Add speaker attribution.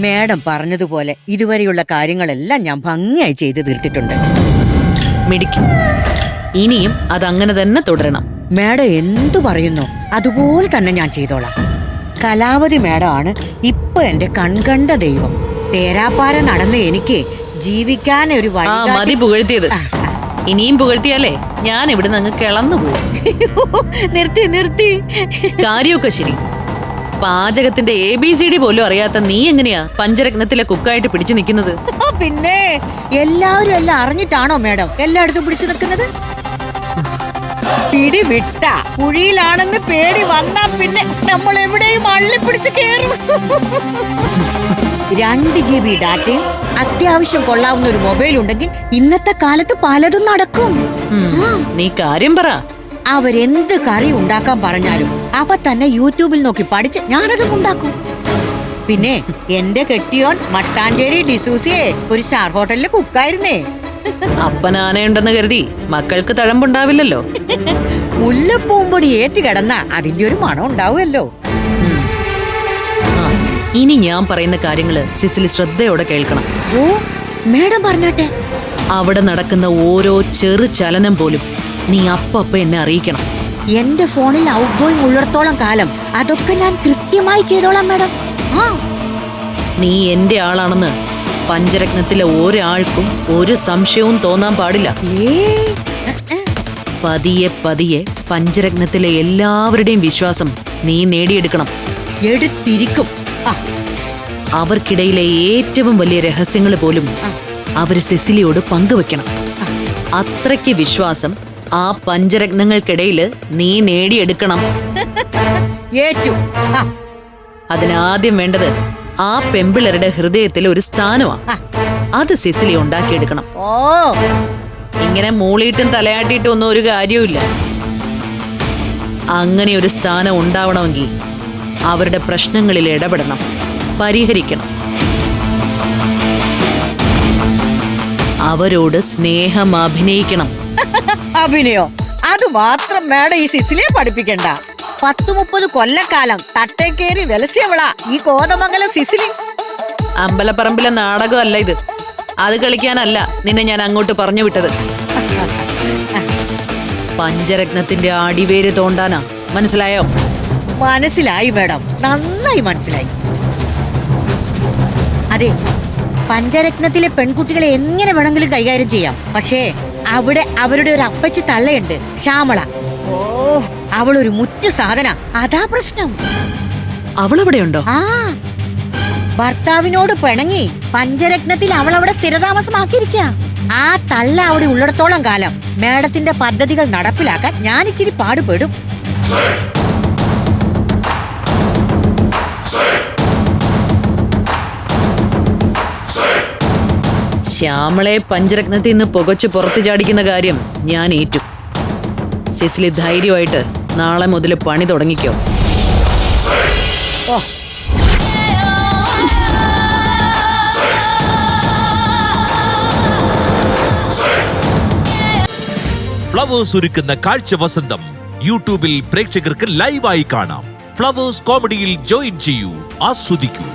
Speaker 1: Madam പറഞ്ഞതുപോലെ ഇതുവരെയുള്ള കാര്യങ്ങളെല്ലാം ഞാൻ ഭംഗിയായി ചെയ്തു തീർത്തിട്ടുണ്ട്.
Speaker 2: മിടുക്കി. ഇനിയും അതങ്ങനെ തന്നെ തുടരണം.
Speaker 1: മേഡം എന്തു പറയുന്നു അതുപോലെ തന്നെ ഞാൻ ചെയ്തോളാം. കലാവതി മേഡമാണ് ഇപ്പൊ എന്റെ കൺകണ്ട ദൈവം. തേരാപ്പാര നടന്ന് എനിക്ക് ജീവിക്കാൻ ഒരു
Speaker 2: ആ മതി പുകഴ്ത്തിയത്. ഇനിയും പുകഴ്ത്തിയാലേ ഞാൻ ഇവിടുന്ന് അങ്ങ് കിളന്നു പോകും.
Speaker 1: നിർത്തി നിർത്തി.
Speaker 2: കാര്യമൊക്കെ ശരി. പാചകത്തിന്റെ ABCD പോലും അറിയാത്ത നീ എങ്ങനെയാ പഞ്ചരത്നത്തിലെ കുക്കായിട്ട് പിടിച്ചു നിൽക്കുന്നത്?
Speaker 1: പിന്നെ എല്ലാവരും എല്ലാം അറിഞ്ഞിട്ടാണോ മേഡം എല്ലായിടത്തും പിടിച്ചു നിൽക്കുന്നത്? പിടി വിട്ട കുഴിയിലാണെന്ന് പേടി വന്നാ പിന്നെ നമ്മൾ എവിടെയും അള്ളിപ്പിടിച്ച് കേറും. 2 GB ഡാറ്റയും അത്യാവശ്യം കൊള്ളാവുന്ന ഒരു മൊബൈൽ ഉണ്ടെങ്കിൽ ഇന്നത്തെ കാലത്ത് പലതും നടക്കും.
Speaker 2: നീ കാര്യം പറ.
Speaker 1: അവരെന്ത് കറി ഉണ്ടാക്കാൻ പറഞ്ഞാലും അപ്പൊ തന്നെ യൂട്യൂബിൽ നോക്കി പഠിച്ച് ഞാനതും ഉണ്ടാക്കും. പിന്നെ എന്റെ കെട്ടിയോൻ മട്ടാഞ്ചേരി ഡിസൂസിയെ ഒരു സ്റ്റാർ ഹോട്ടലിലെ കുക്കായിരുന്നേ.
Speaker 2: അപ്പനാനയുണ്ടെന്ന് കരുതി മക്കൾക്ക് തഴമ്പുണ്ടാവില്ലല്ലോ.
Speaker 1: മുല്ലപ്പൂമ്പൊടി ഏറ്റ് കിടന്ന അതിന്റെ ഒരു മണം ഉണ്ടാവുമല്ലോ.
Speaker 2: ഇനി ഞാൻ പറയുന്ന കാര്യങ്ങള് സിസിലി ശ്രദ്ധയോടെ കേൾക്കണം.
Speaker 1: ഓ മേഡം പറഞ്ഞാട്ടെ.
Speaker 2: അവിടെ നടക്കുന്ന ഓരോ ചെറു ചലനം പോലും നീ അപ്പ എന്നെ അറിയിക്കണം.
Speaker 1: എന്റെ ഫോണിൽ ഔട്ട് ഗോയിങ് ഉള്ളിടത്തോളം കാലം അതൊക്കെ ഞാൻ കൃത്യമായി ചെയ്തോളാം മേഡം.
Speaker 2: നീ എന്റെ ആളാണെന്ന് പഞ്ചരത്നത്തിലെ ഒരാൾക്കും ഒരു സംശയവും തോന്നാൻ പാടില്ല. പതിയെ പതിയെ പഞ്ചരത്നത്തിലെ എല്ലാവരുടെയും വിശ്വാസം നീ നേടിയെടുക്കണം.
Speaker 1: എടുത്തിരിക്കും.
Speaker 2: അവർക്കിടയിലെ ഏറ്റവും വലിയ രഹസ്യങ്ങൾ പോലും അവര് സിസിലിയോട് പങ്കുവെക്കണം. അത്രയ്ക്ക് വിശ്വാസം ആ പഞ്ചരത്നങ്ങൾക്കിടയില് നീ നേടിയെടുക്കണം. അതിനാദ്യം വേണ്ടത് ആ പെമ്പിളരുടെ ഹൃദയത്തിലെ ഒരു സ്ഥാനമാണ്. അത് സിസിലി ഉണ്ടാക്കിയെടുക്കണം. ഇങ്ങനെ മൂളിയിട്ടും തലയാട്ടിയിട്ടും ഒന്നും ഒരു കാര്യവുമില്ല. അങ്ങനെ ഒരു സ്ഥാനം ഉണ്ടാവണമെങ്കിൽ അവരുടെ പ്രശ്നങ്ങളിൽ ഇടപെടണം, പരിഹരിക്കണം. അവരോട് സ്നേഹം അഭിനയിക്കണം.
Speaker 1: അഭിനയോ? അത് മാത്രം മേഡം ഈ സിസിലിയെ പഠിപ്പിക്കണ്ട. 10-30 കൊല്ലക്കാലം തട്ടേ കയറി വിലസിയവളാ ഈ കോതമംഗലം സിസിലി.
Speaker 2: അമ്പലപ്പറമ്പിലെ നാടകമല്ല ഇത്. അത് കളിക്കാനല്ല നിന്നെ ഞാൻ അങ്ങോട്ട് പറഞ്ഞു വിട്ടത്. പഞ്ചരത്നത്തിന്റെ അടിവേര് തോണ്ടാനാ. മനസ്സിലായോ?
Speaker 1: മനസ്സിലായി മേഡം, നന്നായി മനസ്സിലായി. അതെ, പഞ്ചരത്നത്തിലെ പെൺകുട്ടികളെ എങ്ങനെ വേണമെങ്കിലും കൈകാര്യം ചെയ്യാം. പക്ഷേ അവിടെ അവരുടെ ഒരു അപ്പച്ചി തള്ളയുണ്ട്, ശ്യാമള. ഓ, അവളൊരു മുറ്റു സാധന. അതാ പ്രശ്നം.
Speaker 2: അവളെവിടെയുണ്ടോ?
Speaker 1: ഭർത്താവിനോട് പിണങ്ങി പഞ്ചരത്നത്തിൽ അവൾ അവിടെ സ്ഥിരതാമസമാക്കിയിരിക്കുക. ആ തള്ള അവിടെ ഉള്ളിടത്തോളം കാലം മേഡത്തിന്റെ പദ്ധതികൾ നടപ്പിലാക്കാൻ ഞാൻ ഇച്ചിരി പാടുപെടും.
Speaker 2: ശ്യാമളെ പഞ്ചരത്നത്തിൽ നിന്ന് പുകച്ചു പുറത്തു ചാടിക്കുന്ന കാര്യം ഞാൻ ഏറ്റു. സിസിലി ധൈര്യമായിട്ട് നാളെ മുതൽ പണി തുടങ്ങിക്കോ.
Speaker 3: ഫ്ലവേഴ്സ് ഒരുക്കുന്ന കാഴ്ച വസന്തം യൂട്യൂബിൽ പ്രേക്ഷകർക്ക് ലൈവായി കാണാം. ഫ്ലവേഴ്സ് കോമഡിയിൽ ജോയിൻ ചെയ്യൂ, ആസ്വദിക്കൂ.